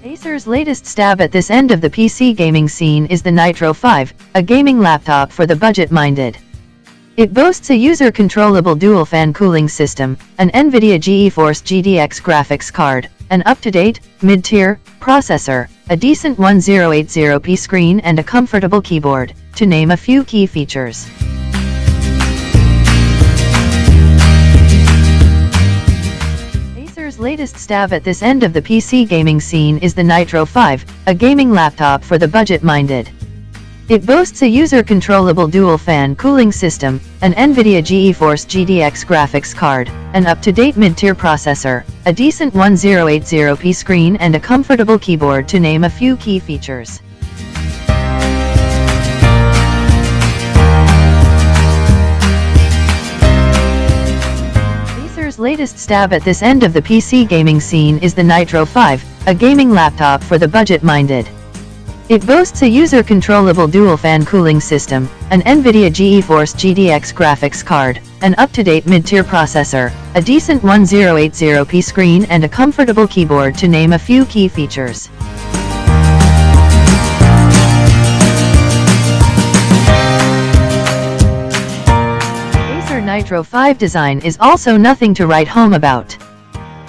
Acer's latest stab at this end of the PC gaming scene is the Nitro 5, a gaming laptop for the budget-minded. It boasts a user-controllable dual-fan cooling system, an NVIDIA GeForce GTX graphics card, an up-to-date, mid-tier, processor, a decent 1080p screen and a comfortable keyboard, to name a few key features. Acer's latest stab at this end of the PC gaming scene is the Nitro 5, a gaming laptop for the budget-minded. It boasts a user-controllable dual-fan cooling system, an NVIDIA GeForce GTX graphics card, an up-to-date mid-tier processor, a decent 1080p screen and a comfortable keyboard to name a few key features. Acer's latest stab at this end of the PC gaming scene is the Nitro 5, a gaming laptop for the budget-minded. It boasts a user-controllable dual-fan cooling system, an NVIDIA GeForce GTX graphics card, an up-to-date mid-tier processor, a decent 1080p screen and a comfortable keyboard to name a few key features. Acer Nitro 5 design is also nothing to write home about.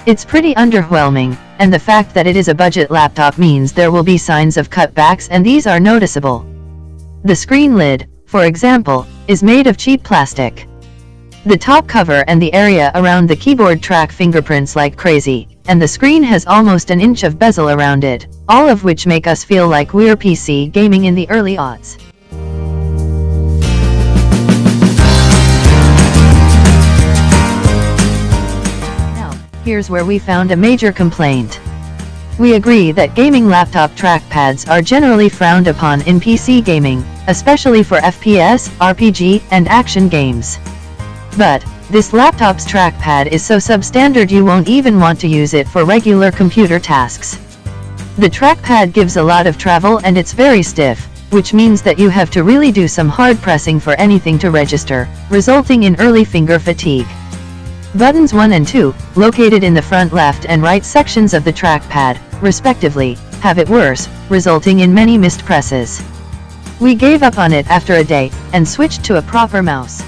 It's pretty underwhelming, and the fact that it is a budget laptop means there will be signs of cutbacks, and these are noticeable. The screen lid, for example, is made of cheap plastic. The top cover and the area around the keyboard track fingerprints like crazy, and the screen has almost an inch of bezel around it, all of which make us feel like we're PC gaming in the early aughts. Here's where we found a major complaint. We agree that gaming laptop trackpads are generally frowned upon in PC gaming, especially for FPS, RPG, and action games. But this laptop's trackpad is so substandard you won't even want to use it for regular computer tasks. The trackpad gives a lot of travel and it's very stiff, which means that you have to really do some hard pressing for anything to register, resulting in early finger fatigue. Buttons 1 and 2, located in the front left and right sections of the trackpad, respectively, have it worse, resulting in many missed presses. We gave up on it after a day, and switched to a proper mouse.